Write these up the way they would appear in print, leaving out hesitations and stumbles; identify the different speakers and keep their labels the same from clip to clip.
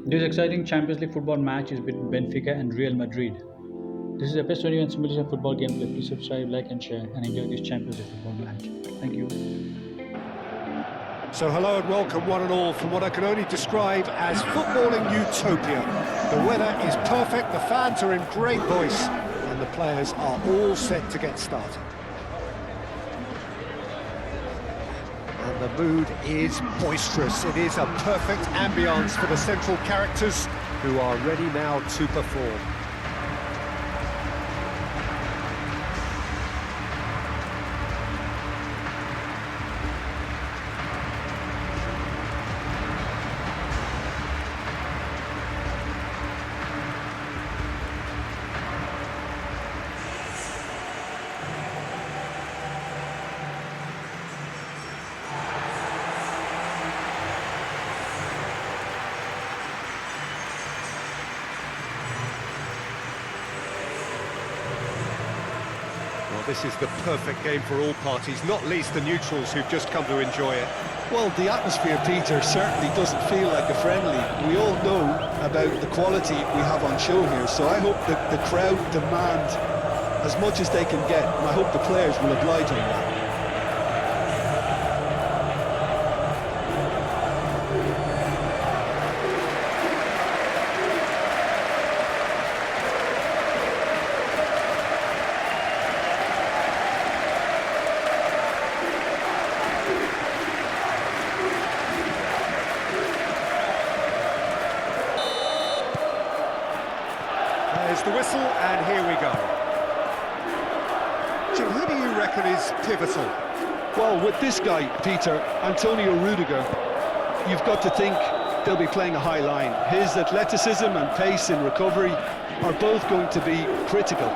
Speaker 1: This exciting Champions League football match is between Benfica and Real Madrid. This is a PES 21 simulation football gameplay. Please subscribe, like, and share, and enjoy this Champions League football match. Thank you.
Speaker 2: So hello and welcome one and all from what I can only describe as footballing utopia. The weather is perfect, the fans are in great voice, and the players are all set to get started. And the mood is boisterous. It is a perfect ambience for the central characters who are ready now to perform. Well, this is the perfect game for all parties, not least the neutrals who've just come to enjoy it.
Speaker 3: Well, the atmosphere, Peter, certainly doesn't feel like a friendly. We all know about the quality we have on show here, so I hope that the crowd demand as much as they can get, and I hope the players will oblige on that.
Speaker 2: There's the whistle, and here we go. Jim, who do you reckon is pivotal?
Speaker 3: Well, with this guy, Peter, Antonio Rudiger, you've got to think they'll be playing a high line. His athleticism and pace in recovery are both going to be critical.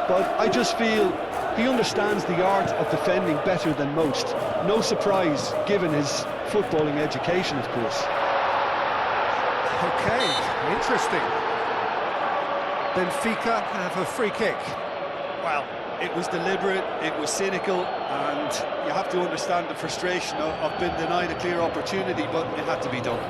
Speaker 3: But I just feel he understands the art of defending better than most. No surprise, given his footballing education, of course.
Speaker 2: Okay, interesting. Benfica have a free kick.
Speaker 4: Well, it was deliberate, it was cynical, and you have to understand the frustration of being denied a clear opportunity, but it had to be done.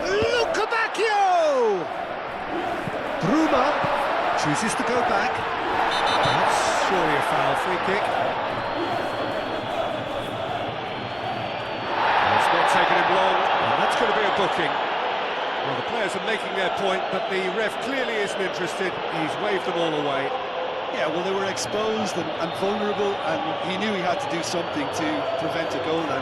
Speaker 2: Lukebakio! Bruma chooses to go back. That's surely a foul, free kick. It's not taking him long, and that's going to be a booking. Well, the players are making their point, but the ref clearly isn't interested. He's waved them all away.
Speaker 4: Yeah, well, they were exposed and vulnerable, and he knew he had to do something to prevent a goal then.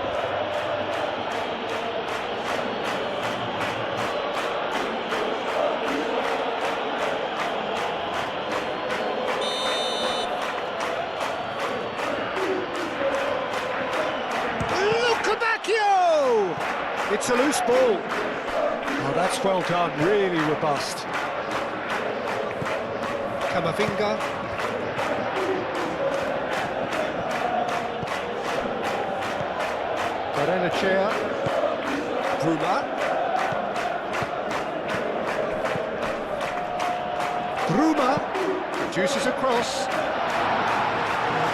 Speaker 2: It's a loose ball. Oh, that's well done, really robust. Camavinga. Barrenechea. Bruma. Bruma reduces across.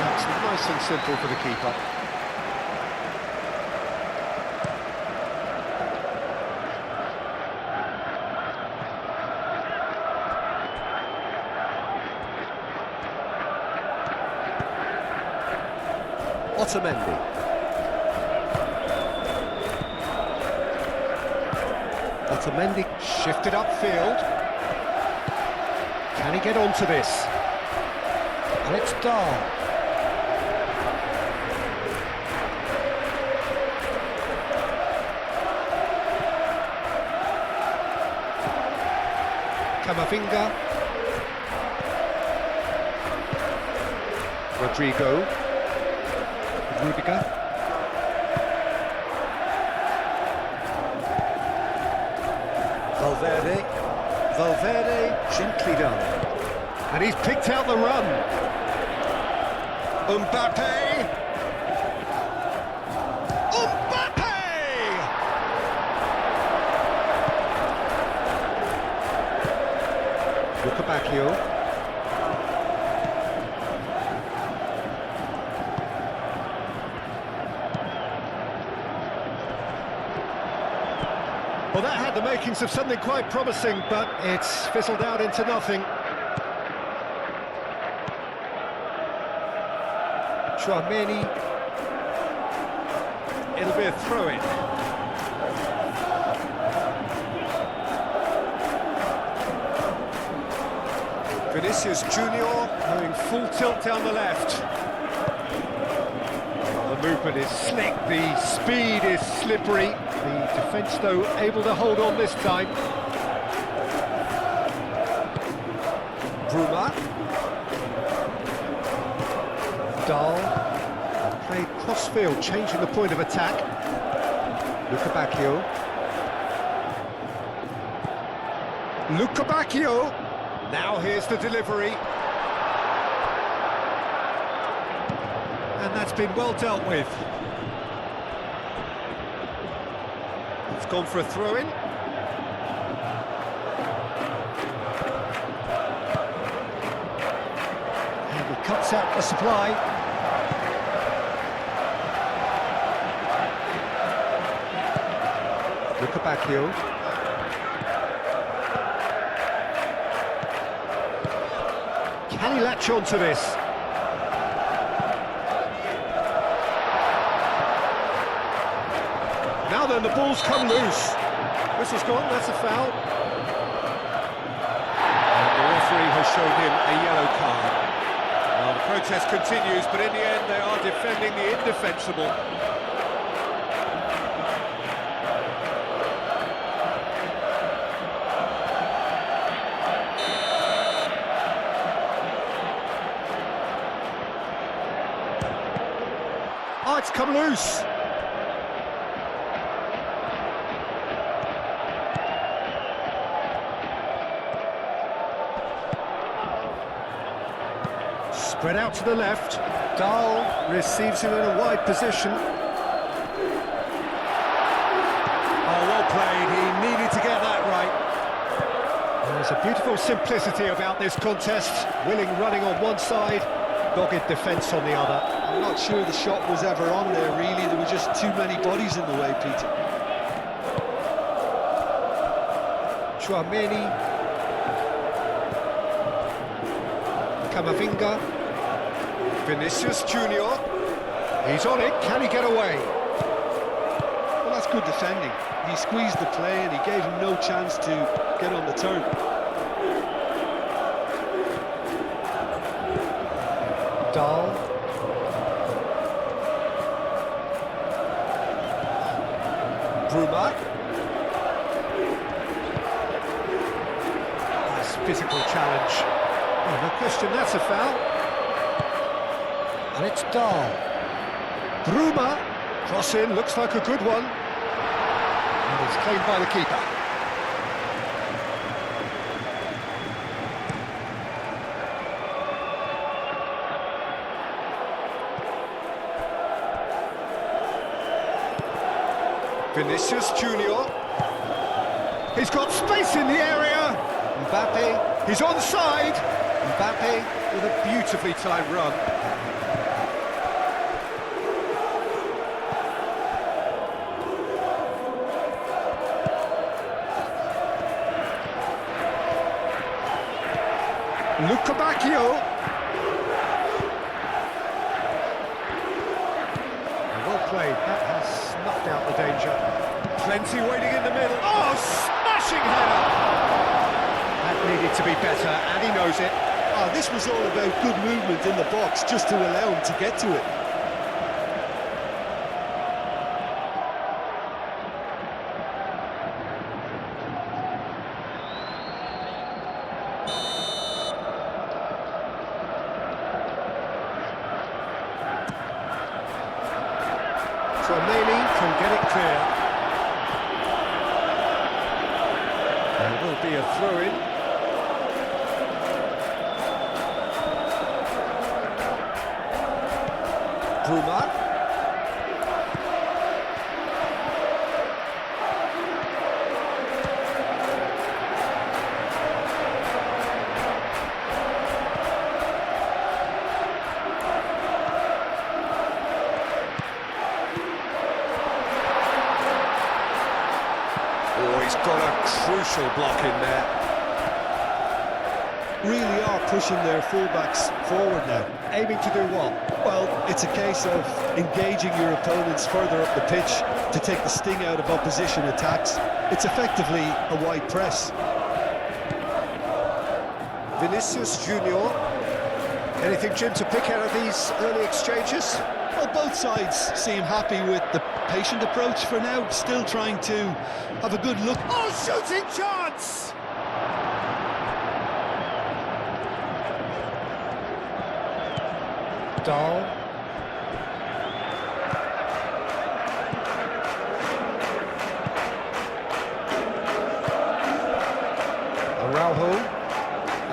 Speaker 2: That's nice and simple for the keeper. Otamendi. Otamendi shifted upfield. Can he get onto this? And it's Dahl. Camavinga. Rodrigo. Rudiger. Valverde, gently done. And he's picked out the run. Mbappe. Lukabakio. Well, that had the makings of something quite promising, but it's fizzled out into nothing. Chouameni. It'll be a throw-in. Vinicius Junior going full tilt down the left. The movement is slick, the speed is slippery. The defence, though, able to hold on this time. Bruma. Dahl. Played cross-field, changing the point of attack. Lukabakio. Lukabakio. Now here's the delivery. And that's been well dealt with. It's gone for a throw-in. And he cuts out the supply. Lukabakio. Can he latch on to this? Now then, the ball's come loose. Whistle's gone, that's a foul. And the referee has shown him a yellow card. Well, the protest continues, but in the end they are defending the indefensible. Oh, it's come loose. Spread out to the left. Dahl receives him in a wide position. Oh, well played. He needed to get that right. There's a beautiful simplicity about this contest. Willing running on one side, dogged defence on the other.
Speaker 3: I'm not sure the shot was ever on there, really. There were just too many bodies in the way, Peter.
Speaker 2: Chouameni. Camavinga. Vinicius Junior. He's on it. Can he get away?
Speaker 3: Well, that's good defending. He squeezed the play and he gave him no chance to get on the turn.
Speaker 2: Dahl. Bruma. Nice physical challenge. Oh, no question, that's a foul. And it's Dahl. Bruma. Cross in, looks like a good one. And it's claimed by the keeper. Vinicius Junior. He's got space in the area. Mbappe. He's onside. Mbappe with a beautifully timed run. Lukabakio. Well played, that has snuffed out the danger. Plenty waiting in the middle. Oh, smashing header! That needed to be better, and he knows it.
Speaker 3: Oh, this was all about good movement in the box, just to allow him to get to it.
Speaker 2: Konami can get it clear. There will be a throw-in. Bruma. Crucial block in there.
Speaker 3: Really are pushing their fullbacks forward now.
Speaker 2: Aiming to do what?
Speaker 3: Well, it's a case of engaging your opponents further up the pitch to take the sting out of opposition attacks. It's effectively a wide press.
Speaker 2: Vinicius Junior. Anything, Jim, to pick out of these early exchanges?
Speaker 3: Well, both sides seem happy with the patient approach for now, still trying to have a good look.
Speaker 2: Oh, shooting chance! Dahl.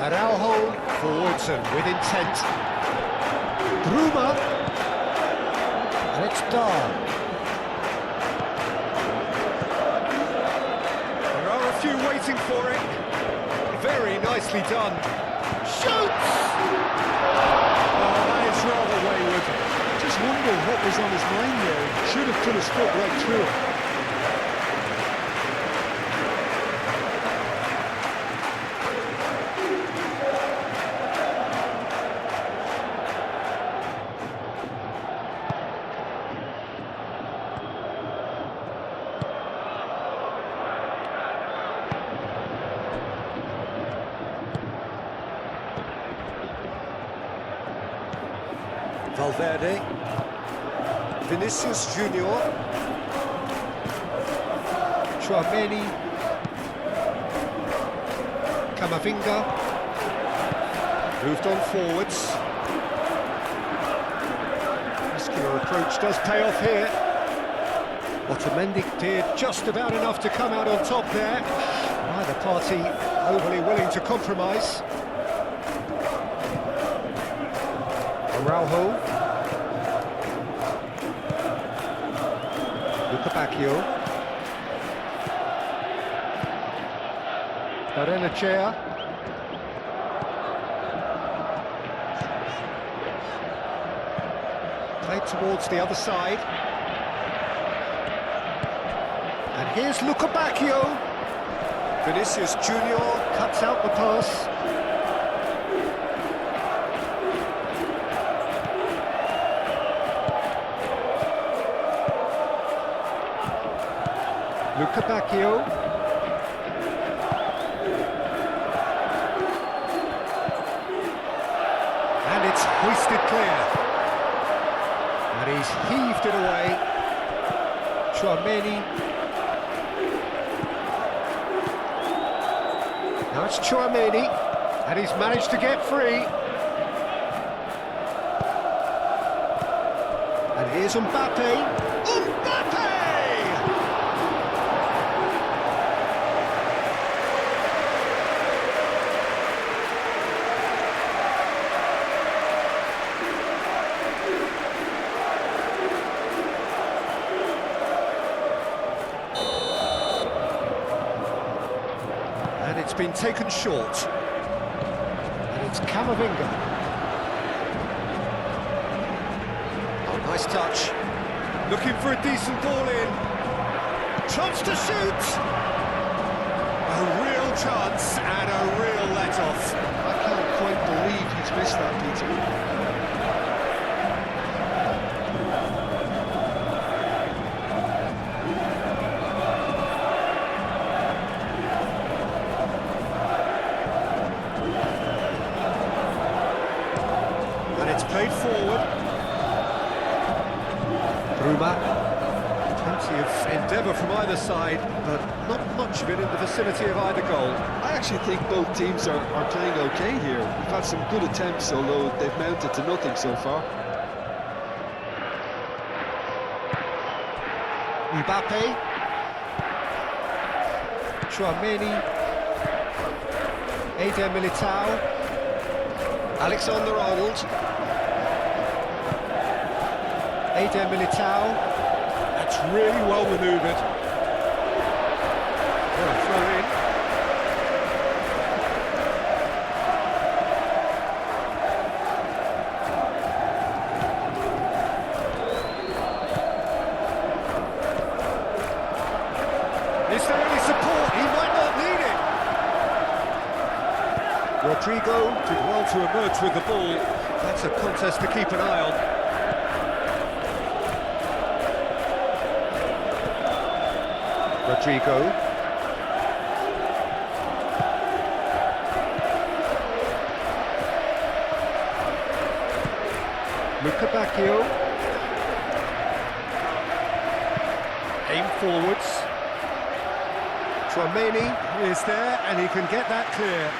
Speaker 2: Araujo forwards and with intent. Bruma. And it's Dahl. There are a few waiting for it. Very nicely done. Shoots! Oh, that is rather wayward.
Speaker 3: Just wonder what was on his mind there. Should have put his foot right through it.
Speaker 2: Valverde, Vinicius Junior, Tchouaméni, Camavinga, moved on forwards. Muscular approach does pay off here. Otamendi did just about enough to come out on top there. Neither party overly willing to compromise. Araujo. Lucabacchio. Barrenechea. Played towards the other side. And here's Lucabacchio. Vinicius Junior cuts out the pass. Lucabacchio. And it's hoisted clear. And he's heaved it away. Tchouaméni. Now it's Tchouaméni. And he's managed to get free. And here's Mbappe. Mbappe! And it's been taken short. And it's Camavinga. Oh, nice touch. Looking for a decent ball in. Chance to shoot! A real chance and a real let-off.
Speaker 3: I can't quite believe he's missed that, Peter.
Speaker 2: And it's played forward. Bruma. Plenty of endeavour from either side, but not much of it in the vicinity of either goal.
Speaker 3: I actually think both teams are playing okay here. We've had some good attempts, although they've mounted to nothing so far.
Speaker 2: Mbappe. Tchouaméni. Eder Militao. Alexander-Arnold. Eder Militao. That's really well manoeuvred. Well, throw in. Is there any support? He might not need it. Rodrigo did well to emerge with the ball. That's a contest to keep an eye on. Rodrigo. Luca Bacchio. Aim forwards. Tchouaméni is there and he can get that clear.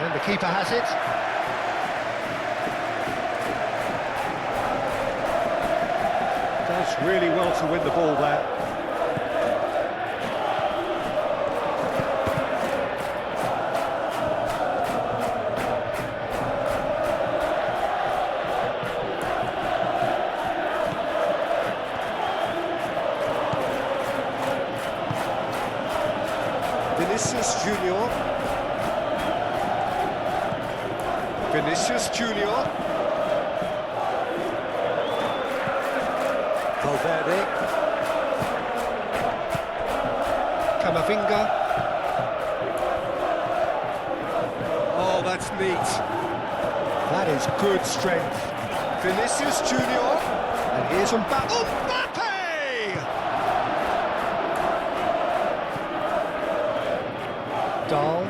Speaker 2: And the keeper has it. Does really well to win the ball there. Vinicius Junior. Vinicius Junior. Valverde. Camavinga. Oh, that's neat. That is good strength. Vinicius Junior. And here's Mbappe. Dahl.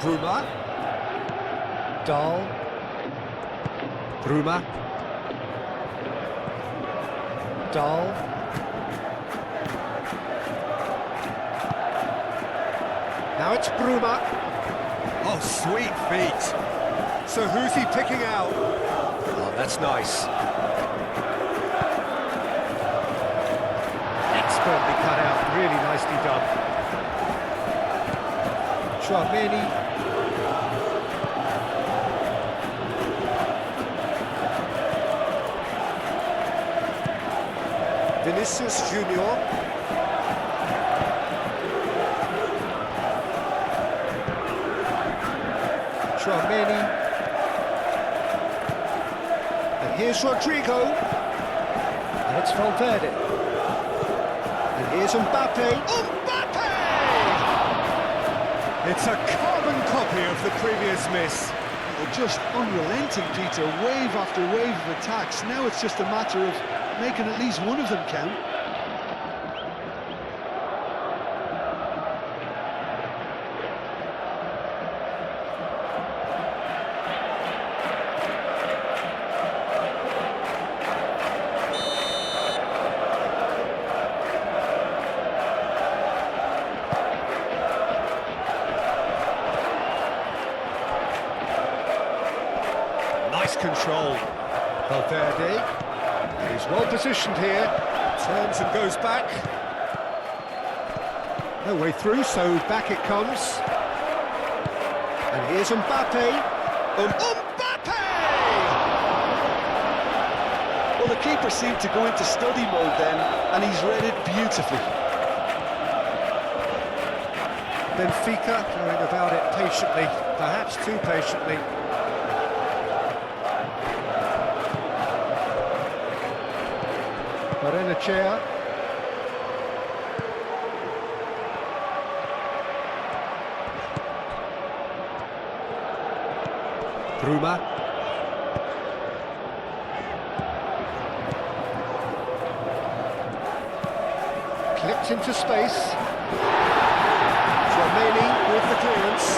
Speaker 2: Bruma. Dahl. Bruma. Dahl. Now it's Bruma. Oh, sweet feet. So who's he picking out? Oh, that's nice. Expertly cut out, really nicely done. Tchouaméni. Vinicius Junior. Tchouaméni. And here's Rodrigo. And it's Valverde. And here's Mbappe. Mbappe! It's a carbon copy of the previous miss.
Speaker 3: They're just unrelenting, Peter. Wave after wave of attacks. Now it's just a matter of making at least one of them count.
Speaker 2: Nice control. Valverde. He's well positioned here. Turns and goes back. No way through, so back it comes. And here's Mbappe. Mbappe!
Speaker 3: Well, the keeper seemed to go into study mode then, and he's read it beautifully.
Speaker 2: Benfica going about it patiently, perhaps too patiently. Chair. Bruma. Clipped into space. Tchouaméni with the clearance.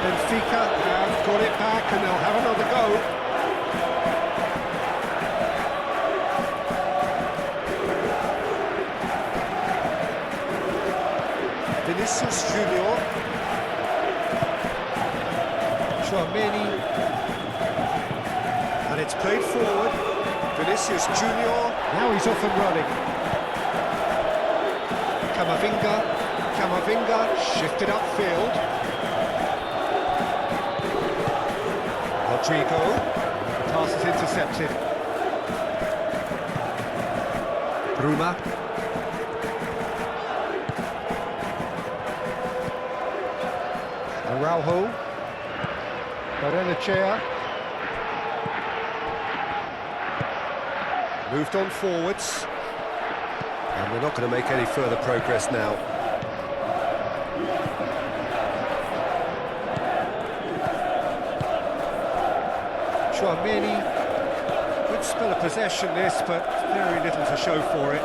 Speaker 2: Benfica have got it back and they'll have another go. Vinicius Junior. Tchouaméni. And it's played forward. Vinicius Junior. Now he's off and running. Camavinga. Camavinga shifted upfield. Rodrigo. Pass is intercepted. Bruma. Araujo. Barrenechea. Moved on forwards. And we're not going to make any further progress now. Chouameni. Good spell of possession this, but very little to show for it.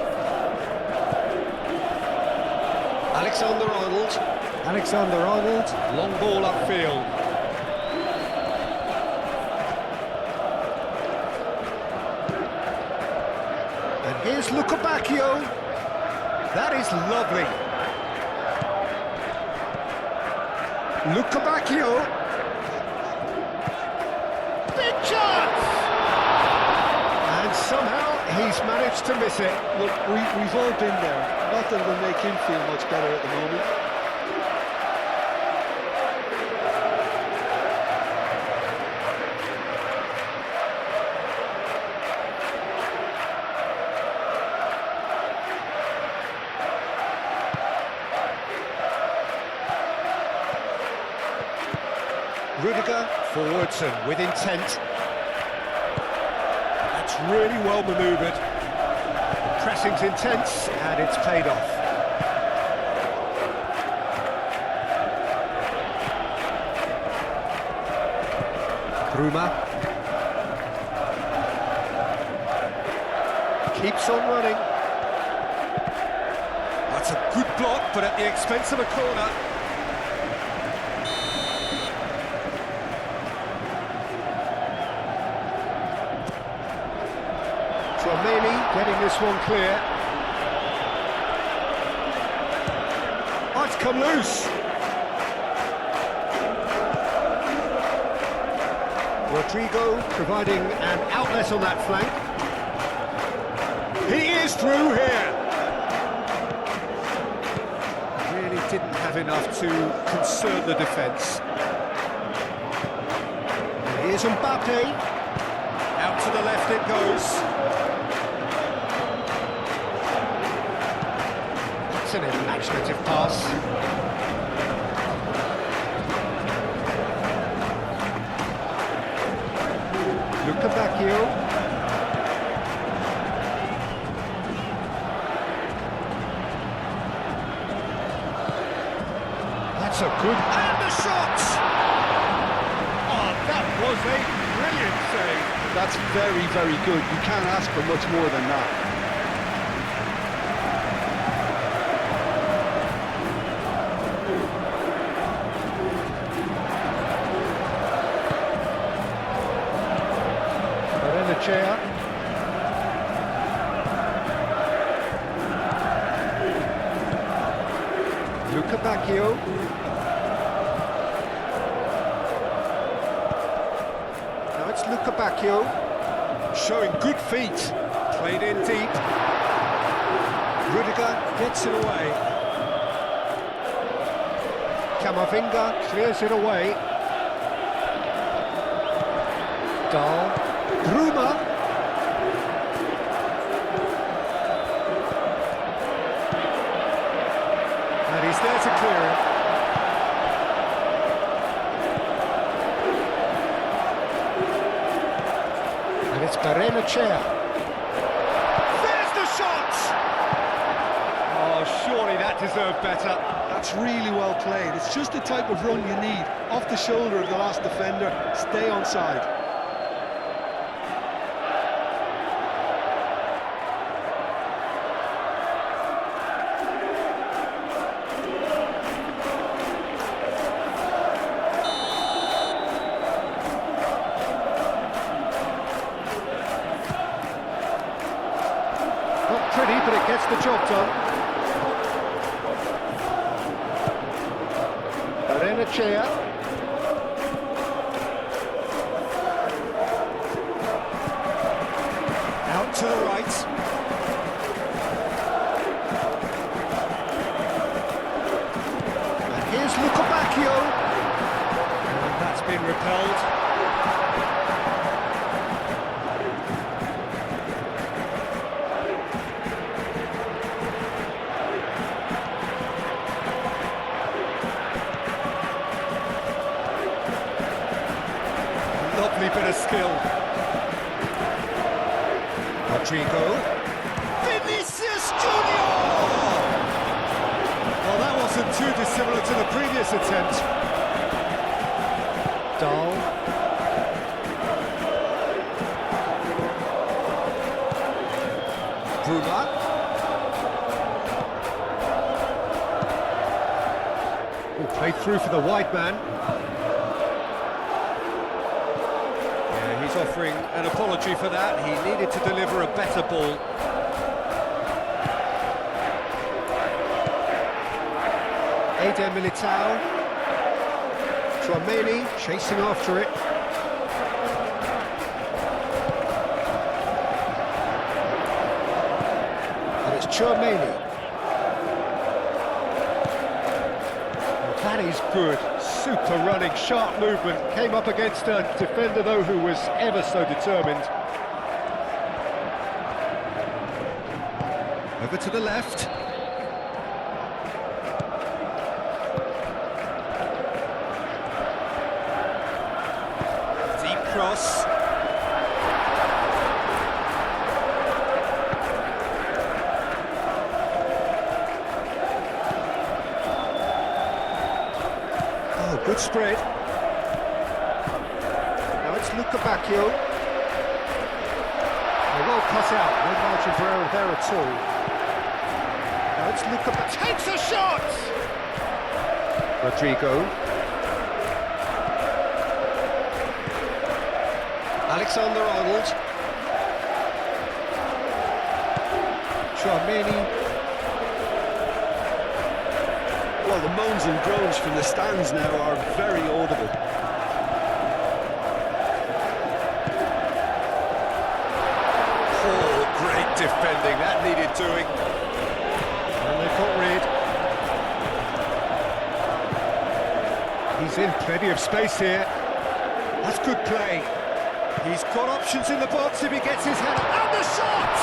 Speaker 2: Alexander-Arnold. Alexander-Arnold. Long ball upfield. And here's Lukabakio. That is lovely. Lukabakio. Big chance! And somehow he's managed to miss it.
Speaker 3: Look, we've all been there. Not that it'll make him feel much better at the moment.
Speaker 2: Rudiger, forwards and with intent. That's really well manoeuvred. The pressing's intense and it's paid off. Bruma. Keeps on running. That's a good block, but at the expense of a corner. Chouameni getting this one clear. Oh, it's come loose. Rodrigo providing an outlet on that flank. He is through here. Really didn't have enough to concern the defence. Here's Mbappe. Out to the left it goes. It's an imaginative pass. Lukabakio. That's a good... And the shot! Oh, that was a brilliant save.
Speaker 3: That's very, very good. You can't ask for much more than that.
Speaker 2: Chair. Lukabakio. Now it's Lukabakio showing good feet. Played in deep. Rudiger gets it away. Camavinga clears it away. Dahl. Bruma. And he's there to clear it. And it's Barrenechea. There's the shot! Oh, surely that deserved better.
Speaker 3: That's really well played. It's just the type of run you need. Off the shoulder of the last defender. Stay onside.
Speaker 2: Not pretty, but it gets the job done. Barrenechea. Out to the right. And here's Lukabakio. And that's been repelled. Lovely bit of skill. Rodrigo. Vinicius Junior! Well, that wasn't too dissimilar to the previous attempt. Dahl. Bruma. Played through for the wide man. Yeah, he's offering an apology for that. He needed to deliver a better ball. Eder Militao. Tchouaméni chasing after it. And it's Tchouaméni. That is good, super running, sharp movement, came up against a defender though who was ever so determined. Over to the left. Deep cross. Good spread. Now it's Luca Bacchio. Well cut out, no margin for error there at all. Now it's Luca Bacchio. Takes a shot! Rodrigo. Alexander-Arnold. Tchouaméni.
Speaker 3: Well, the moans and groans from the stands now are very audible.
Speaker 2: Oh, great defending, that needed doing. And they've got rid. He's in plenty of space here. That's good play. He's got options in the box if he gets his head up. And the shot!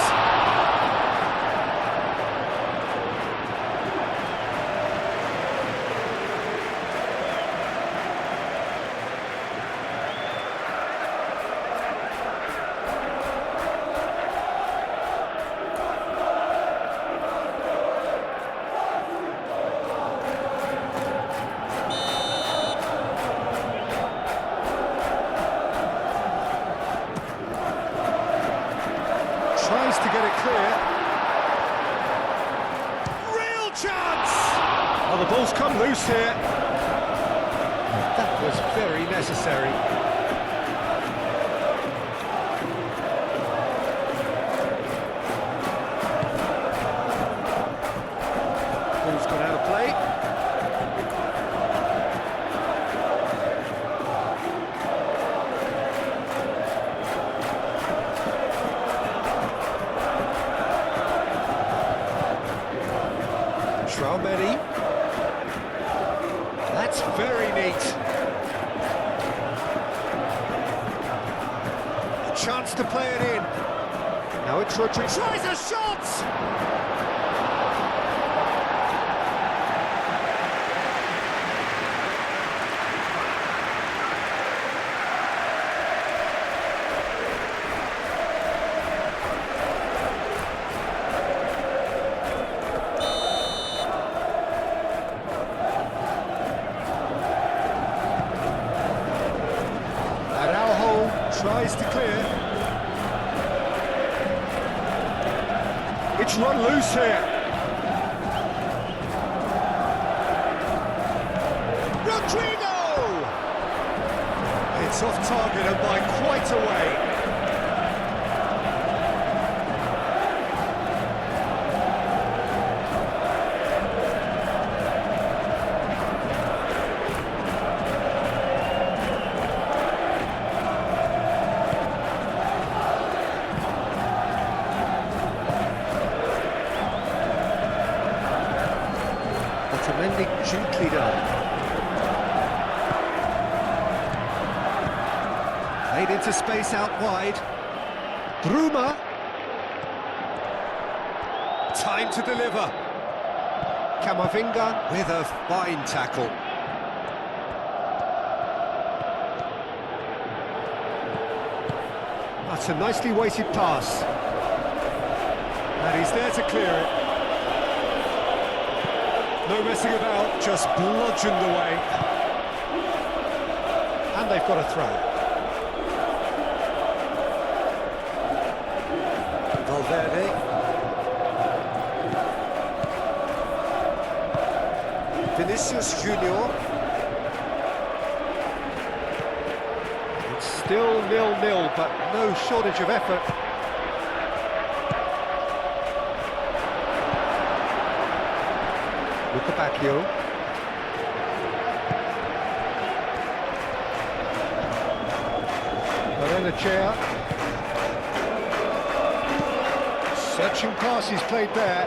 Speaker 2: Tries to get it clear. Real chance! Oh, the ball's come loose here. That was very necessary. Ball's gone out of play. Tchouaméni. That's very neat. A chance to play it in. Now it's Rodrigo. Tries a shot! Tries to clear. It's run loose here. Rodrigo! It's off target and by quite a way. Otamendi gently done. Played into space out wide. Bruma. Time to deliver. Camavinga with a fine tackle. That's a nicely weighted pass. And he's there to clear it. No messing about, just bludgeoned away. And they've got a throw. Valverde. Vinicius Junior. It's still 0-0, but no shortage of effort. Bacchio. Chair. Searching pass he's played there.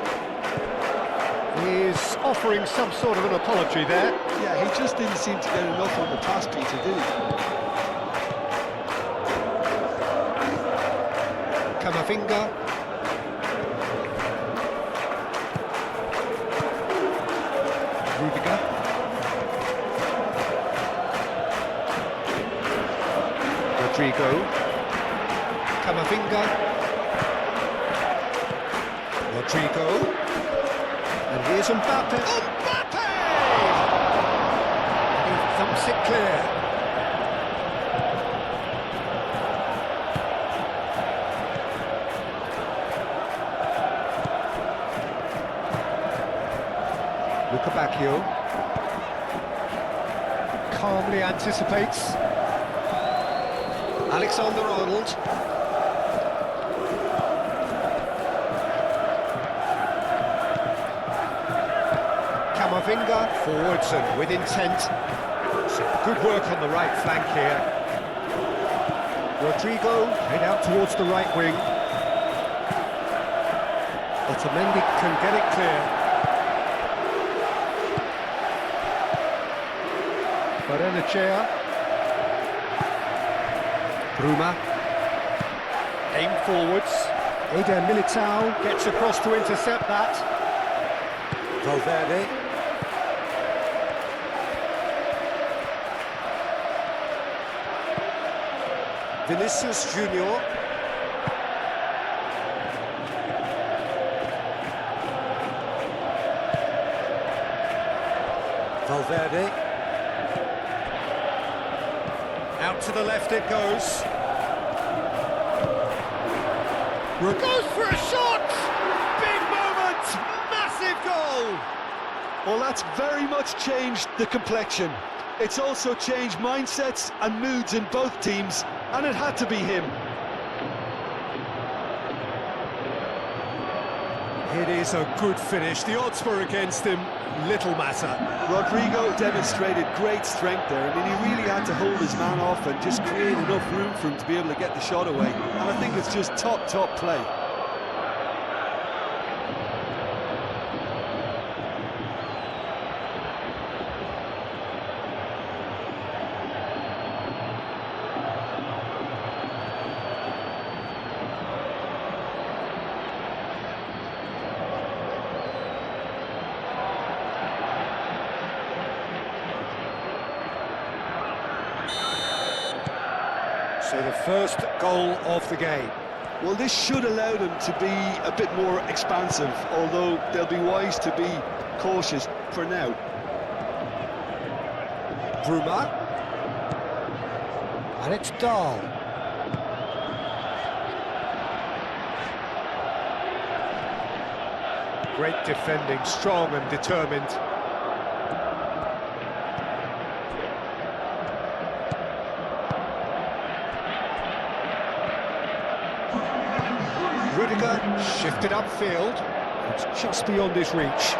Speaker 2: He's offering some sort of an apology there.
Speaker 3: Yeah, he just didn't seem to get enough on the pass, Peter, did he?
Speaker 2: Camavinga. Rudiger. Rodrigo. Camavinga. Rodrigo. And here's Mbappe. Mbappe! And he thumps it clear. Bacchio calmly anticipates. Alexander-Arnold. Camavinga forwards and with intent. Some good work on the right flank here. Rodrigo head out towards the right wing. Otamendi can get it clear. Chair. Bruma. Aim forwards. Eder Militao gets across to intercept that. Valverde. Vinicius Junior. Valverde. Out to the left it goes. Goes for a shot! Big moment! Massive goal!
Speaker 3: Well, that's very much changed the complexion. It's also changed mindsets and moods in both teams, and it had to be him.
Speaker 2: It is a good finish. The odds were against him. Little matter.
Speaker 3: Rodrigo demonstrated great strength there. I mean, he really had to hold his man off and just create enough room for him to be able to get the shot away. And I think it's just top play.
Speaker 2: So the first goal of the game.
Speaker 3: Well, this should allow them to be a bit more expansive, although they'll be wise to be cautious for now.
Speaker 2: Bruma. And it's Dahl. Great defending, strong and determined. Rudiger shifted upfield. It's just beyond his reach.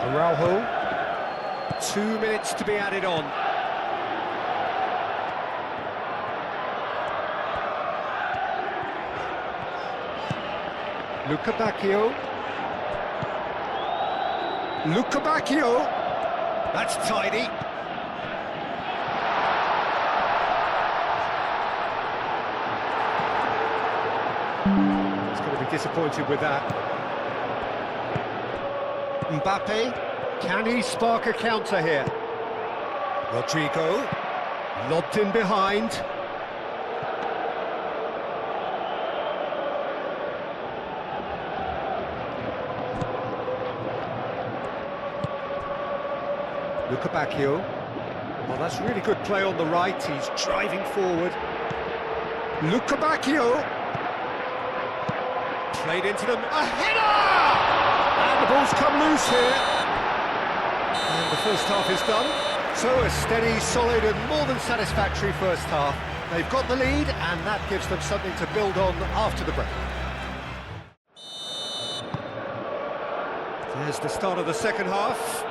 Speaker 2: Araujo. 2 minutes to be added on. Bacchio. Bacchio. That's tidy. He's going to be disappointed with that. Mbappe, can he spark a counter here? Rodrigo, lobbed in behind. Bacchio. Well, that's really good play on the right. He's driving forward. Bacchio. Played into them. A header! And the ball's come loose here. And the first half is done. So a steady, solid and more than satisfactory first half. They've got the lead and that gives them something to build on after the break. There's the start of the second half.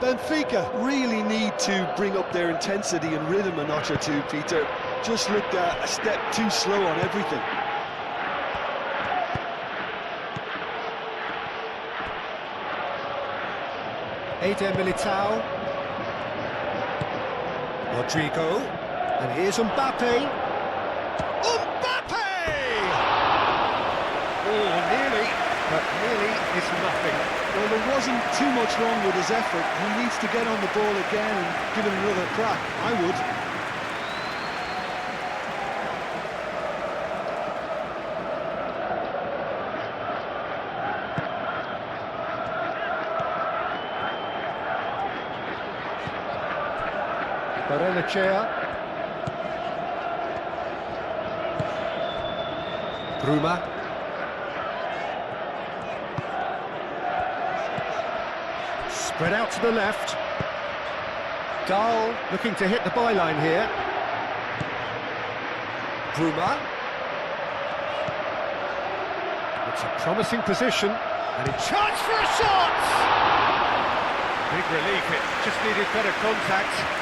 Speaker 3: Benfica really need to bring up their intensity and rhythm a notch or two, Peter. Just looked a step too slow on everything.
Speaker 2: Eder Militao. Rodrigo. And here's Mbappe. Mbappe! Oh, nearly, but nearly is nothing.
Speaker 3: Well, there wasn't too much wrong with his effort. He needs to get on the ball again and give it another crack. I would.
Speaker 2: Barrenechea. Bruma. Spread out to the left. Dahl looking to hit the byline here. Bruma. It's a promising position. And in charge for a shot! Big relief, it just needed better contact.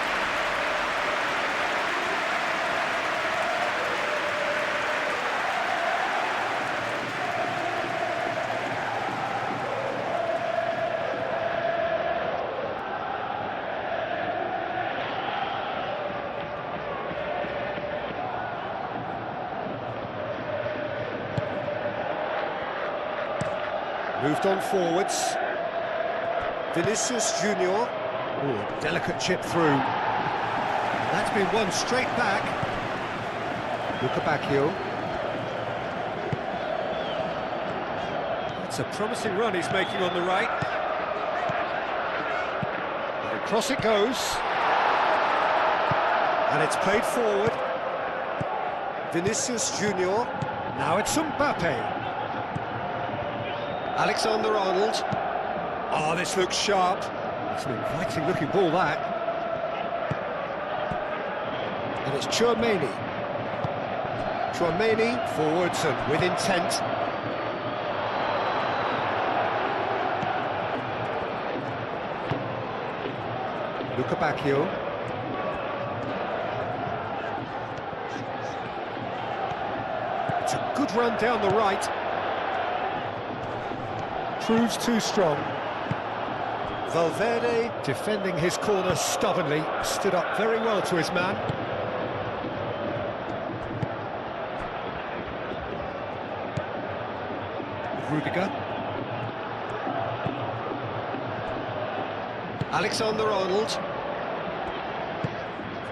Speaker 2: Moved on forwards. Vinicius Junior. Oh, delicate chip through. That's been won straight back. Bacchio. It's a promising run he's making on the right. And across it goes. And it's played forward. Vinicius Junior. Now it's Mbappe. Alexander-Arnold. Oh, this looks sharp. It's an inviting looking ball, that. And it's Tchouaméni. Tchouaméni forwards and with intent. Bacchio. It's a good run down the right. Proves too strong. Valverde, defending his corner stubbornly, stood up very well to his man. Rudiger. Alexander-Arnold.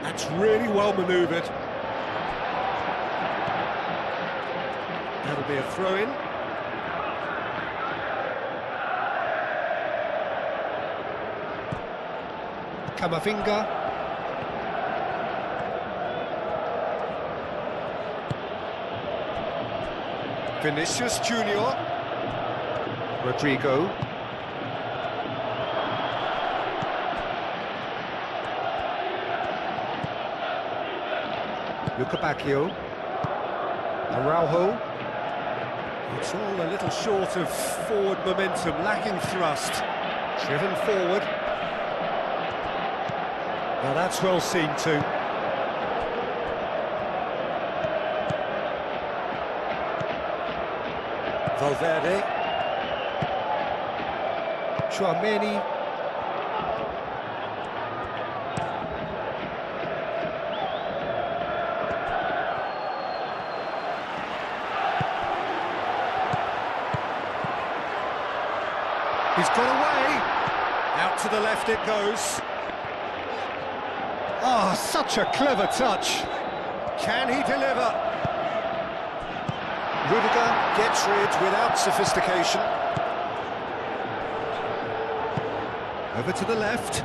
Speaker 2: That's really well manoeuvred. That'll be a throw-in. Camavinga. Vinicius Junior. Rodrigo. Bacchio. Araujo. It's all a little short of forward momentum, lacking thrust. Driven forward. Now that's well seen too. Valverde. Tchouaméni. He's got away. Out to the left it goes. Oh, such a clever touch. Can he deliver? Rudiger gets rid without sophistication. Over to the left.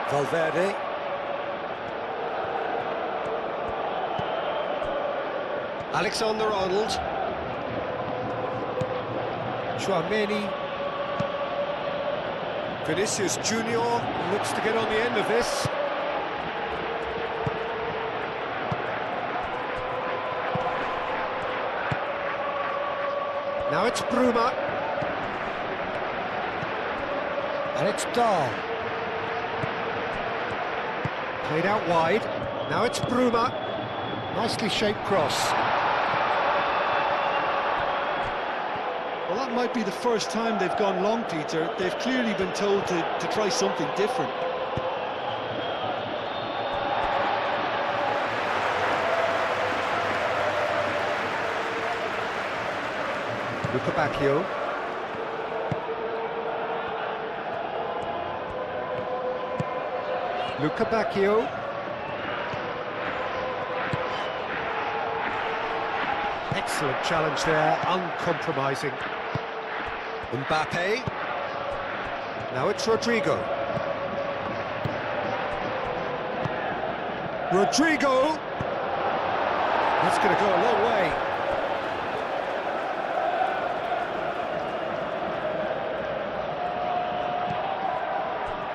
Speaker 2: Valverde. Alexander-Arnold. Chouameni. Vinicius Junior looks to get on the end of this. Now it's Bruma. And it's Dahl. Played out wide. Now it's Bruma. Nicely shaped cross.
Speaker 3: Well, that might be the first time they've gone long, Peter. They've clearly been told to try something different.
Speaker 2: Luca Bacchio. Luca Bacchio. Excellent challenge there, uncompromising. Mbappe. Now it's Rodrigo. Rodrigo! That's going to go a long way.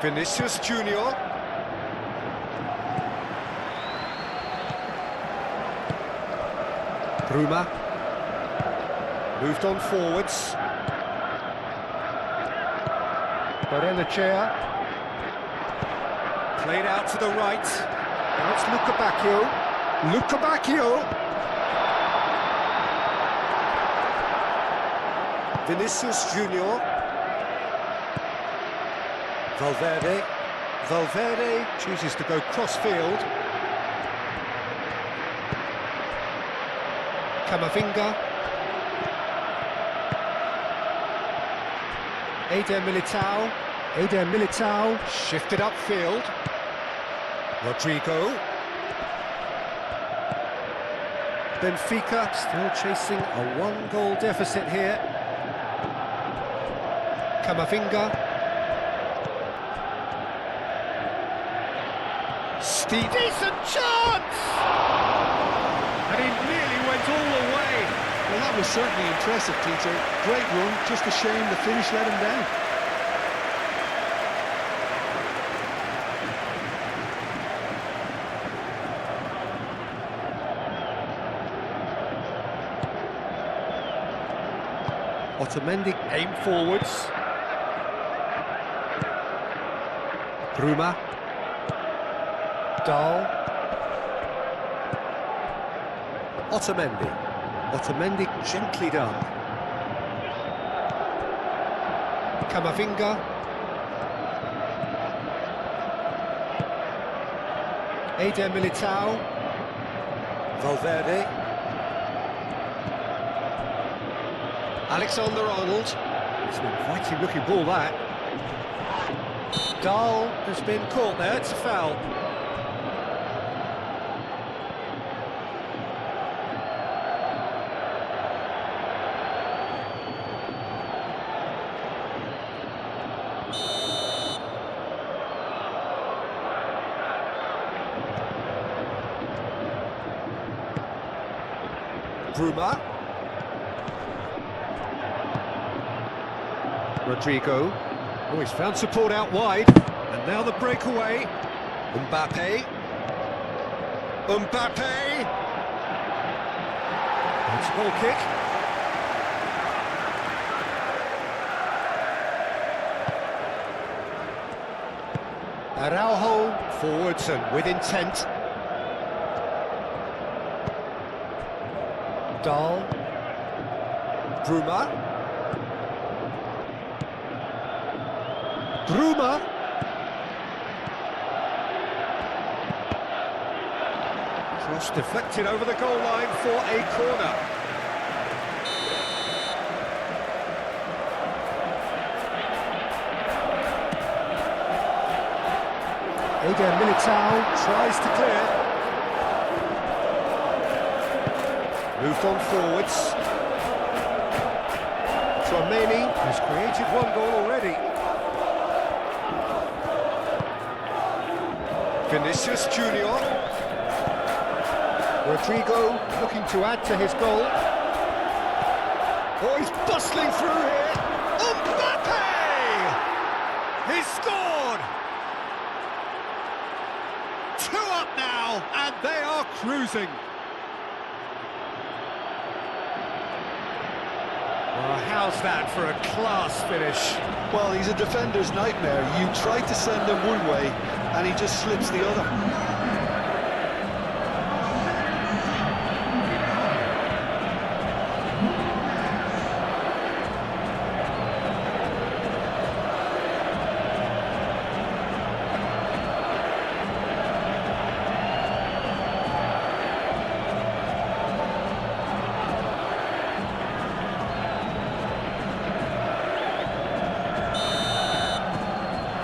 Speaker 2: Vinicius Junior. Bruma. Moved on forwards. Barrenechea. Played out to the right. Now it's Luca Bacchio. Luca Bacchio. Vinicius Junior. Valverde. Valverde chooses to go cross-field. Camavinga. Eder Militao. Eder Militao shifted upfield. Rodrigo. Benfica still chasing a one-goal deficit here. Camavinga. Steep. Decent chance! And he nearly went all the way.
Speaker 3: Well, that was certainly impressive, Peter. Great run, just a shame the finish let him down.
Speaker 2: Otamendi aim forwards. Bruma. Dahl. Otamendi. Otamendi gently done. Camavinga. Eder Militao. Valverde. Alexander-Arnold. It's an inviting looking ball, that. Dahl has been caught there, it's a foul. Bruma. Rodrigo. Oh, he's found support out wide. And now the breakaway. Mbappe. Mbappe! It's a goal kick. Araujo forwards and with intent. Dahl. Bruma. Bruma. Cross deflected over the goal line for a corner. Eder Militao tries to clear. Moved on forwards. Tchouaméni has created one goal already. Vinicius Junior. Rodrigo looking to add to his goal. Oh, he's bustling through here. Mbappe! He's scored! 2 up now, and they are cruising. Well, how's that for a class finish?
Speaker 3: Well, he's a defender's nightmare. You try to send him one way, and he just slips the other.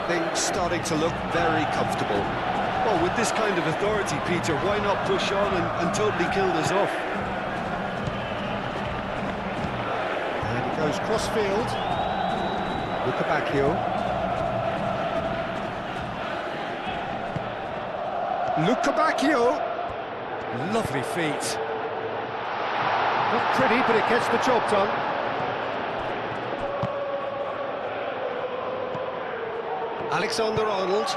Speaker 2: Things starting to look very comfortable.
Speaker 3: Well, with this kind of authority, Peter, why not push on and totally kill this off?
Speaker 2: And he goes cross-field. Luca Bacchio. Luca Bacchio. Lovely feet. Not pretty, but it gets the job done. Alexander-Arnold.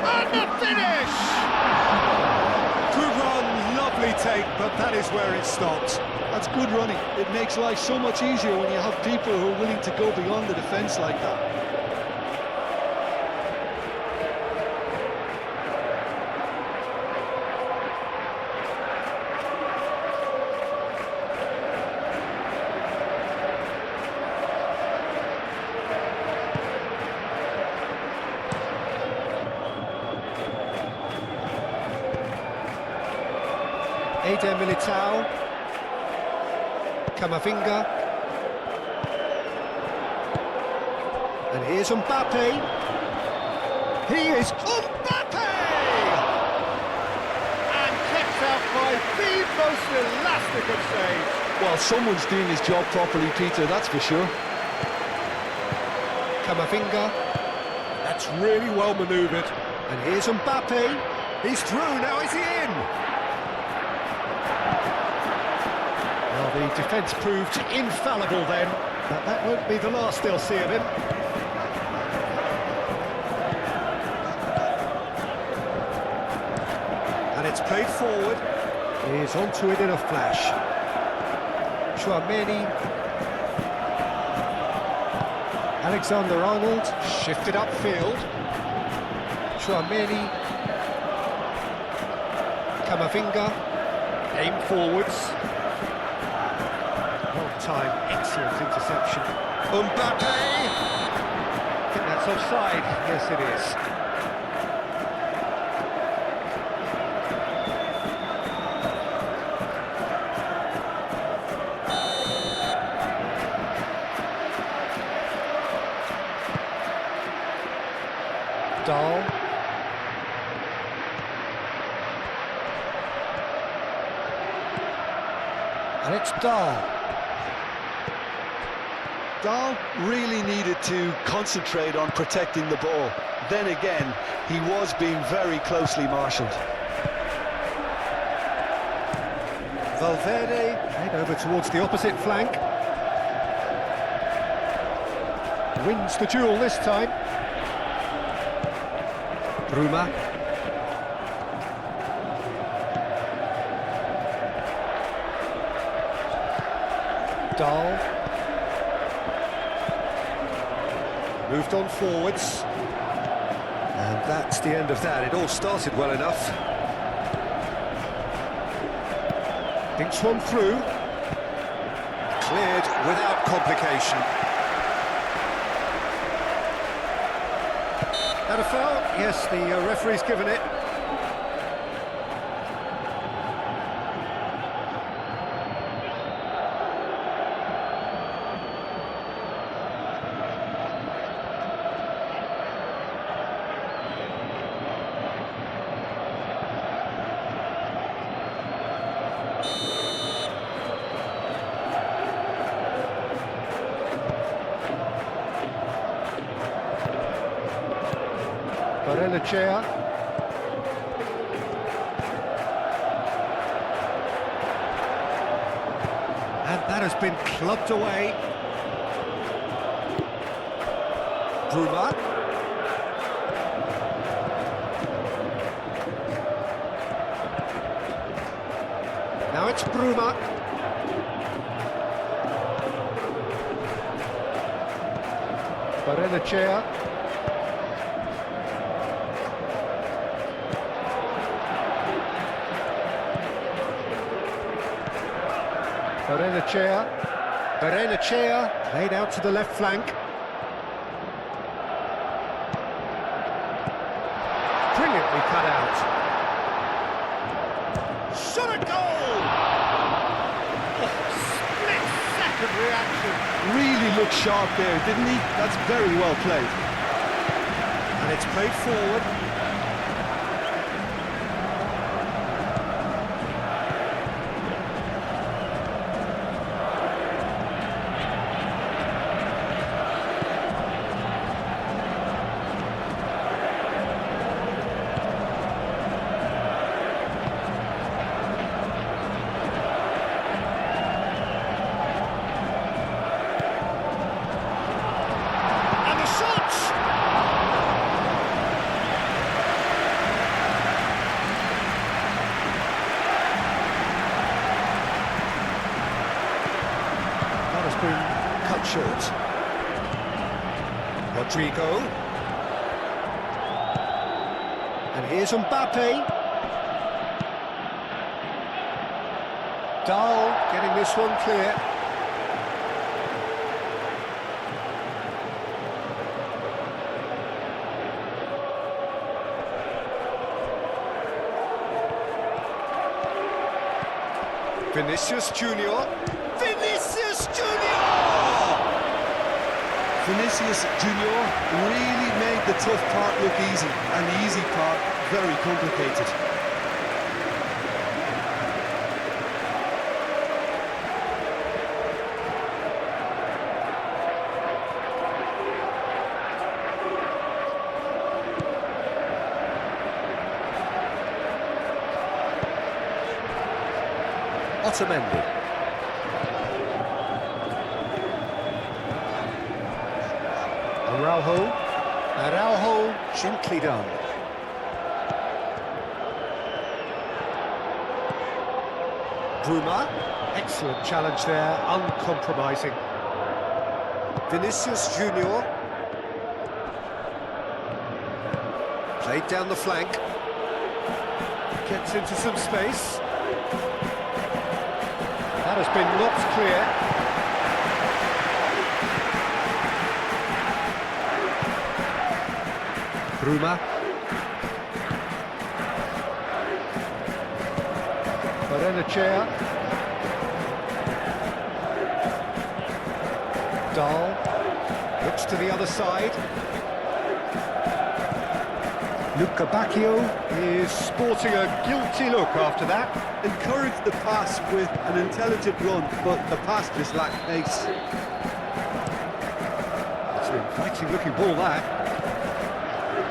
Speaker 2: And the finish! Good run, lovely take, but that is where it stopped.
Speaker 3: That's good running. It makes life so much easier when you have people who are willing to go beyond the defence like that.
Speaker 2: Eder Militao. Camavinga. And here's Mbappe. He is Mbappe! And kept out by the most elastic of saves.
Speaker 3: Well, someone's doing his job properly, Peter, that's for sure.
Speaker 2: Camavinga. That's really well manoeuvred. And here's Mbappe. He's through, now is he in? Well, the defence proved infallible then, but that won't be the last they'll see of him. And it's played forward. He's onto it in a flash. Tchouaméni. Alexander-Arnold shifted upfield. Tchouaméni. Camavinga. Aim forwards. Time, excellent interception. Mbappe! I think that's offside. Yes, it is. Dahl. And it's Dahl.
Speaker 3: Dahl really needed to concentrate on protecting the ball. Then again, he was being very closely marshalled.
Speaker 2: Valverde head over towards the opposite flank. Wins the duel this time. Bruma. Dahl. Moved on forwards. And that's the end of that. It all started well enough. Thinks one through. Cleared without complication. That a foul? Yes, the referee's given it. Chair. And that has been clubbed away. Bruma. Now it's Bruma. Chair. Berenachea played out to the left flank. Brilliantly cut out. Shot a goal! Oh, split-second reaction.
Speaker 3: Really looked sharp there, didn't he? That's very well played.
Speaker 2: And it's played forward. Cut short. Rodrigo. And here's Mbappe. Dahl getting this one clear. Vinicius Junior. Vinicius Junior!
Speaker 3: Vinicius Junior really made the tough part look easy, and the easy part very complicated.
Speaker 2: Otamendi. Araujo, gently done. Bruma, excellent challenge there, uncompromising. Vinicius Junior. Played down the flank. Gets into some space. That has been knocked clear. Bruma. Berenachea. Dahl. Looks to the other side. Luca Bacchio is sporting a guilty look after that.
Speaker 3: Encouraged the pass with an intelligent run, but the pass just lacked pace.
Speaker 2: It's an inviting looking ball, that.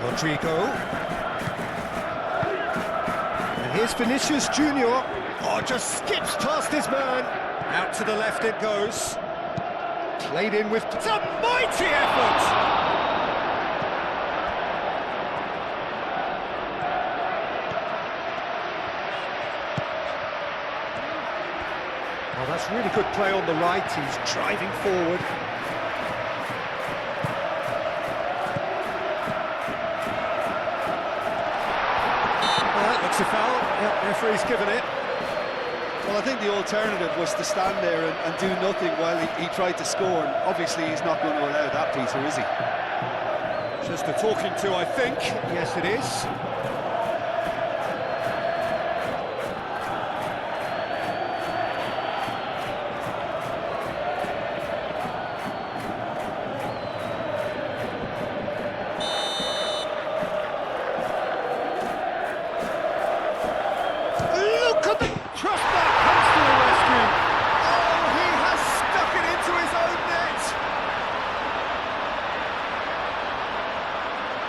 Speaker 2: Rodrigo. And here's Vinicius Junior. Oh, just skips past his man. Out to the left it goes. Played in with... It's a mighty effort! Oh, that's really good play on the right. He's driving forward. Looks a foul. Yep, referee's given it.
Speaker 4: Well, I think the alternative was to stand there and do nothing while he tried to score. And obviously, he's not going to allow that, Peter, is he?
Speaker 2: Just a talking to, I think. Yes, it is. Look at the crossbar comes to the rescue. Oh, he has stuck it into his own net.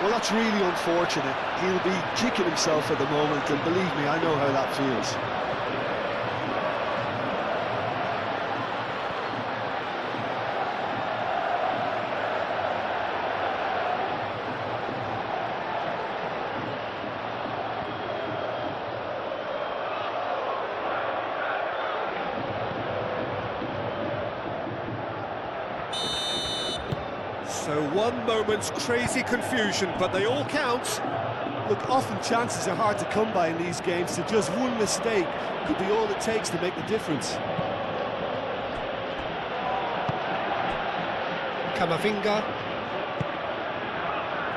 Speaker 3: Well, that's really unfortunate. He'll be kicking himself at the moment, and believe me, I know how that feels.
Speaker 2: So one moment's crazy confusion, but they all count.
Speaker 4: Look, often chances are hard to come by in these games, so just one mistake could be all it takes to make the difference.
Speaker 2: Camavinga.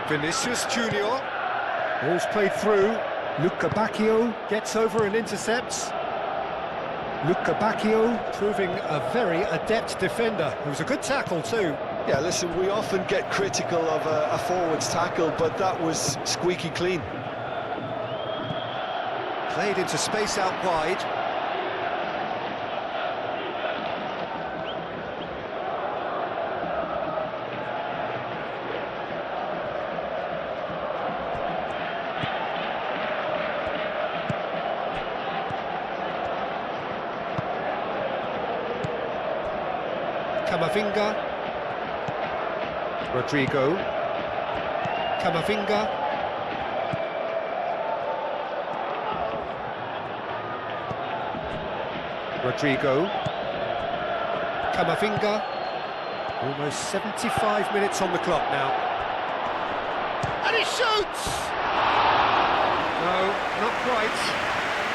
Speaker 2: Vinicius Junior. Ball's played through. Luca Bacchio gets over and intercepts. Luca Bacchio proving a very adept defender. It was a good tackle too.
Speaker 3: Yeah, listen, we often get critical of a forward's tackle, but that was squeaky clean.
Speaker 2: Played into space out wide. Camavinga. Rodrigo. Camavinga. Rodrigo. Camavinga. Almost 75 minutes on the clock now. And he shoots! No, not quite.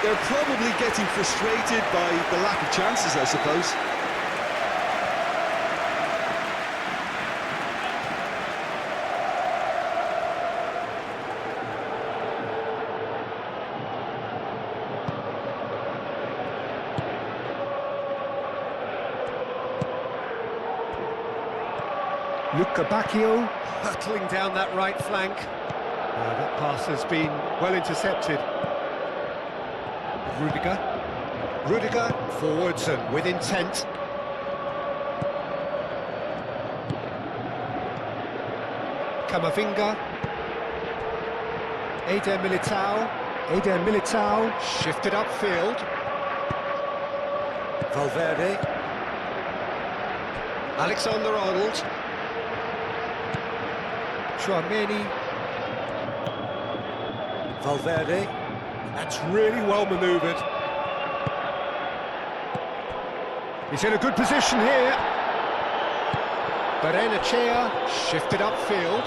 Speaker 3: They're probably getting frustrated by the lack of chances, I suppose.
Speaker 2: Luca Bacchio hurtling down that right flank. That pass has been well intercepted. Rudiger forwards and with intent. Camavinga. Eder Militao shifted upfield. Valverde. Alexander-Arnold. Tchouaméni. Valverde. That's really well manoeuvred. He's in a good position here. Barrenechea shifted upfield.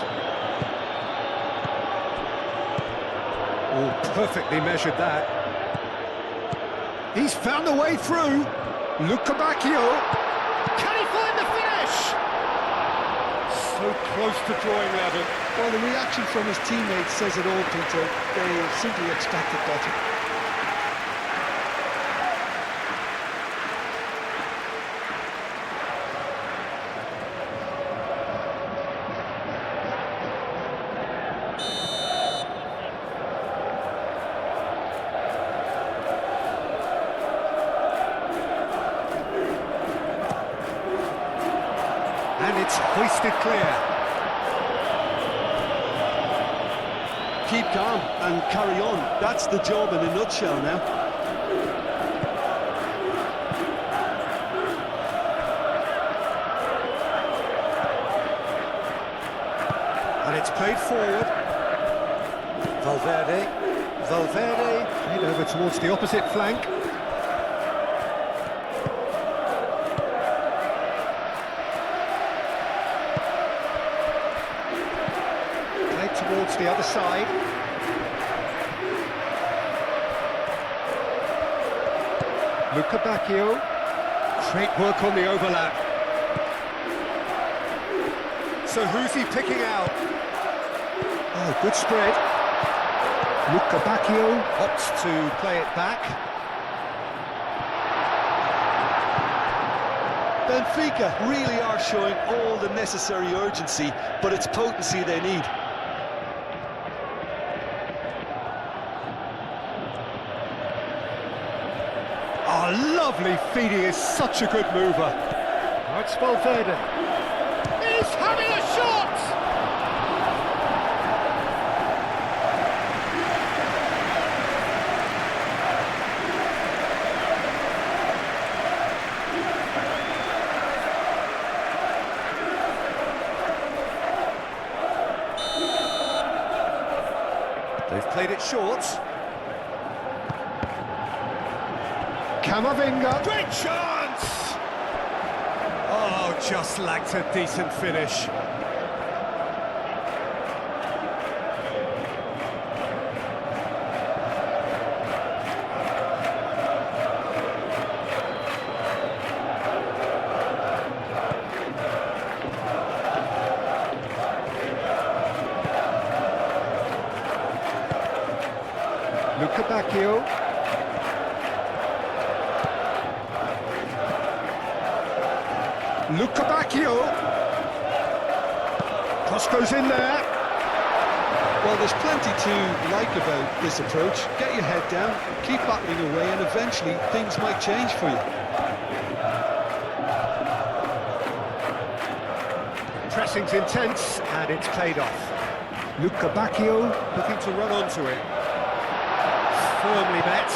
Speaker 2: Oh, perfectly measured that. He's found a way through. Luca Bacchio. Can he find the finish? So close to drawing level.
Speaker 3: Well, the reaction from his teammates says it all, Peter. They simply expected better.
Speaker 2: And it's hoisted clear.
Speaker 3: Keep calm and carry on. That's the job in a nutshell now.
Speaker 2: And it's played forward. Valverde played over towards the opposite flank. Played towards the other side. Luca Bacchio. Great work on the overlap. So who's he picking out? Oh, good spread. Luca Bacchio opts to play it back.
Speaker 3: Benfica really are showing all the necessary urgency, but it's potency they need.
Speaker 2: Oh, lovely feed, he is such a good mover. Now it's Valverde. He's having a shot! They've played it short. Camavinga. Great chance! Oh, just lacked a decent finish. Luca Bacchio. Luca Bacchio. Cross goes in there.
Speaker 3: Well, there's plenty to like about this approach. Get your head down, keep battling away, and eventually things might change for you.
Speaker 2: Pressing's intense, and it's played off. Luca Bacchio looking to run onto it. Firmly met.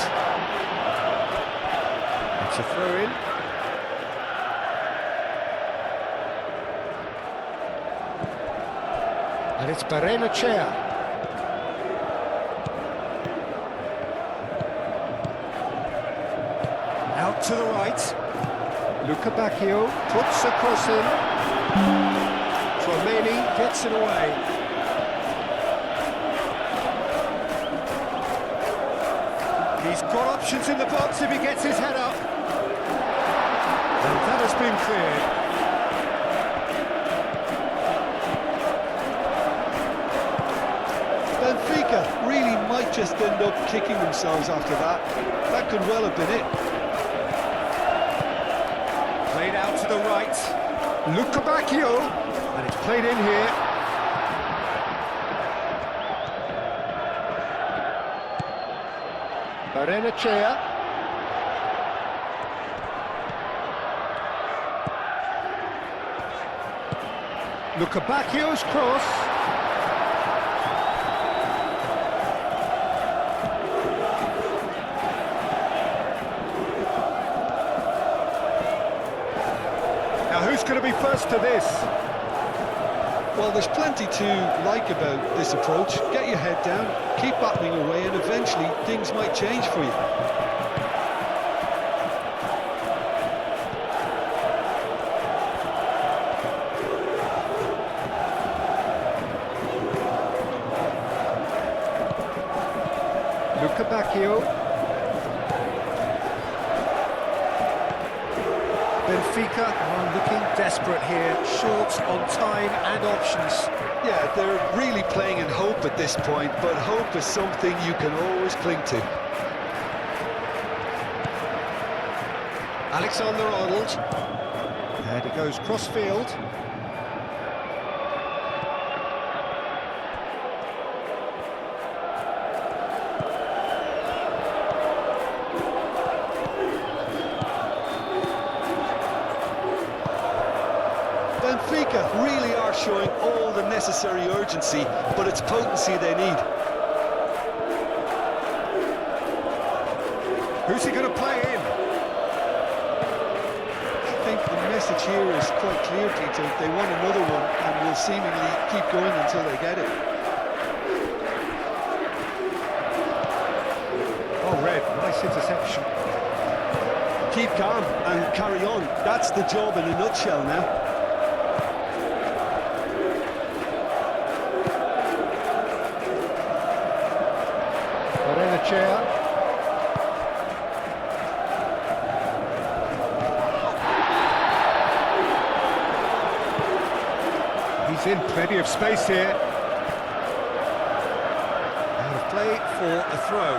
Speaker 2: It's a throw-in. And it's Barrenechea. Out to the right. Luca Bacchio puts a cross in. Tromeni gets it away. He's got options in the box if he gets his head up. And that has been cleared.
Speaker 3: Benfica really might just end up kicking themselves after that. That could well have been it.
Speaker 2: Played out to the right. Luca Bacchio. And it's played in here. Barrenechea. Luca Bacchio's cross. Now who's going to be first to this?
Speaker 3: Well, there's plenty to like about this approach. Get your head down, keep battling away, and eventually things might change for you.
Speaker 2: Luca Bacchio. Benfica are looking desperate here, short on time and options.
Speaker 3: Yeah, they're really playing in hope at this point, but hope is something you can always cling to.
Speaker 2: Alexander-Arnold. And he goes cross-field.
Speaker 3: Benfica really are showing all the necessary urgency, but it's potency they need.
Speaker 2: Who's he going to play in?
Speaker 3: I think the message here is quite clear, Peter. They want another one and will seemingly keep going until they get it.
Speaker 2: Oh, Red, nice interception.
Speaker 3: Keep calm and carry on. That's the job in a nutshell now.
Speaker 2: Barrenechea. He's in plenty of space here. for a throw.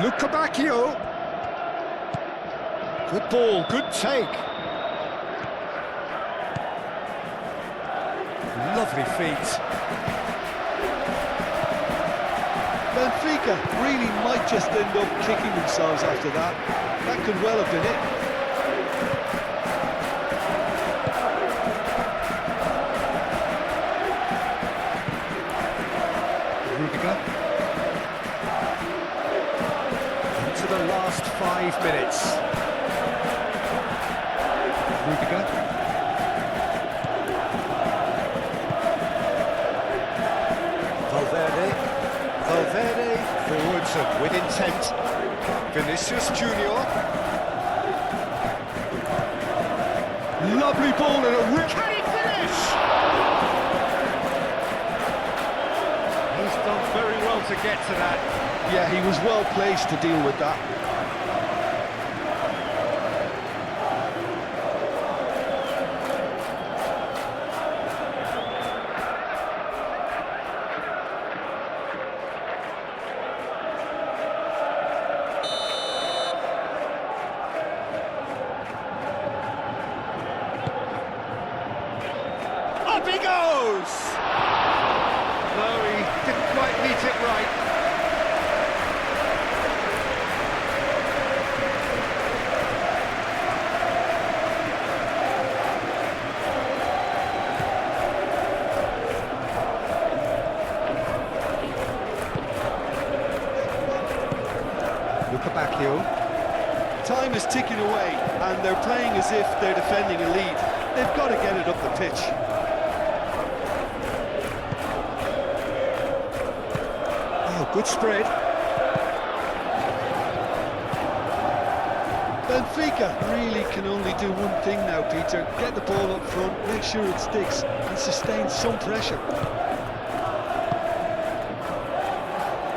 Speaker 2: Lukabakio. Good ball, good take. Lovely feet.
Speaker 3: Benfica really might just end up kicking themselves after that. That could well have been it.
Speaker 2: Rudiger. Into the last 5 minutes. Rudiger. Valverde forwards and with intent. Vinicius Junior. Lovely ball and a rip. Can he finish? He's done very well to get to that.
Speaker 3: Yeah, he was well placed to deal with that.
Speaker 2: Up he goes! No, he didn't quite meet it right. Lukabakio.
Speaker 3: Time is ticking away, and they're playing as if they're defending a lead. They've got to get it up the pitch.
Speaker 2: Oh, good spread.
Speaker 3: Benfica really can only do one thing now, Peter. Get the ball up front, make sure it sticks, and sustain some pressure.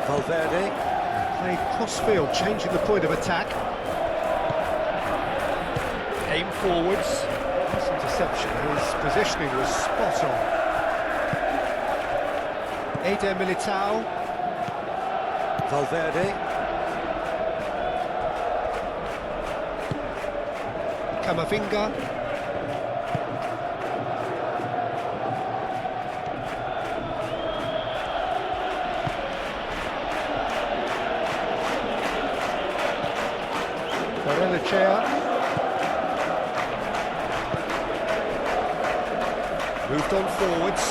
Speaker 2: Valverde played crossfield, changing the point of attack. Aim forwards. Nice interception. His positioning was spot on. Eder Militao. Valverde. Camavinga. Barrenechea. Moved on forwards.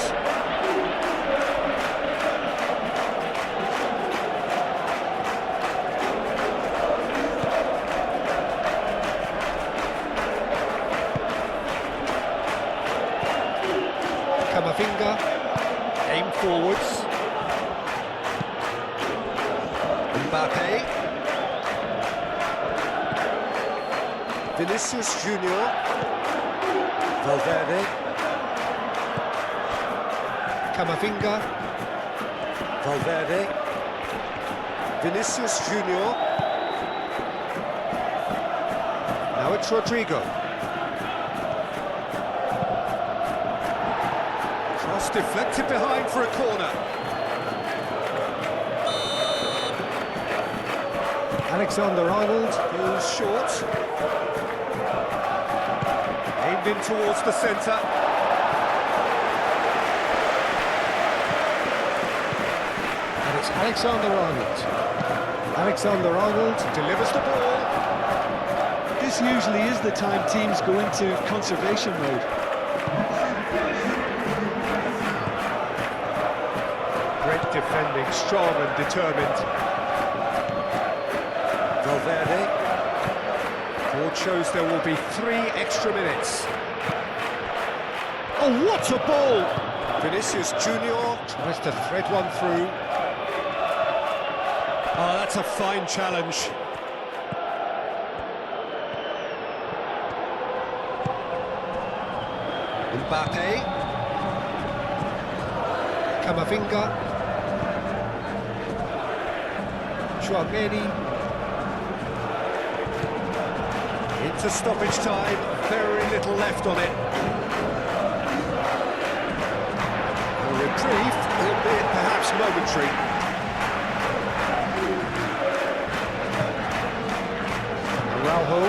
Speaker 2: Camavinga. Aim forwards. Mbappe. Vinicius Junior. Valverde. Camavinga. Valverde. Vinicius Junior. Now it's Rodrigo. Cross deflected behind for a corner. Alexander-Arnold goes short. Aimed in towards the centre. And it's Alexander-Arnold. Alexander-Arnold delivers the ball.
Speaker 3: This usually is the time teams go into conservation mode.
Speaker 2: Great defending, strong and determined. Valverde. Board shows there will be 3 extra minutes. Oh, what a ball! Vinicius Junior tries to thread one through. Oh, that's a fine challenge. Mbappe. Camavinga. Chouameni. Into stoppage time, very little left on it. reprieve, albeit perhaps momentary. Araujo.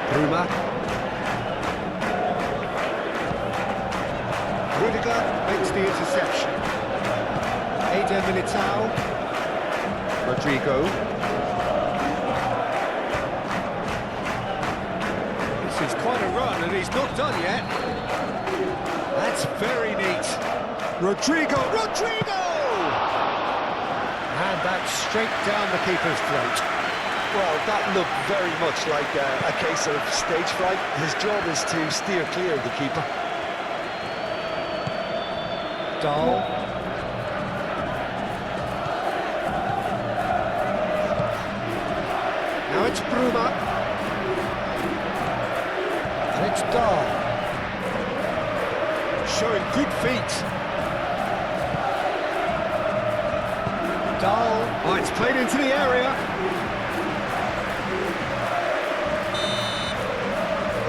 Speaker 2: Bruma. Rudiger makes the interception. Eder Militao. Rodrigo. This is quite a run and he's not done yet. That's very neat. Rodrigo! And that's straight down the keeper's throat.
Speaker 3: Well, that looked very much like a case of stage fright. His job is to steer clear of the keeper.
Speaker 2: Dahl. Now it's Bruma. And it's Dahl. Showing good feet. Dahl. Oh, it's played into the area.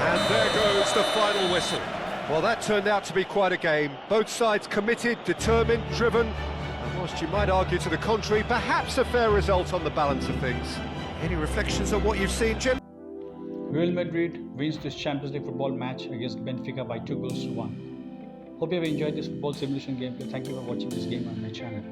Speaker 2: And there goes the final whistle. Well, that turned out to be quite a game. Both sides committed, determined, driven. And whilst you might argue to the contrary, perhaps a fair result on the balance of things. Any reflections on what you've seen, Jim?
Speaker 1: Real Madrid wins this Champions League football match against Benfica by 2-1. Hope you have enjoyed this football simulation gameplay. Thank you for watching this game on my channel.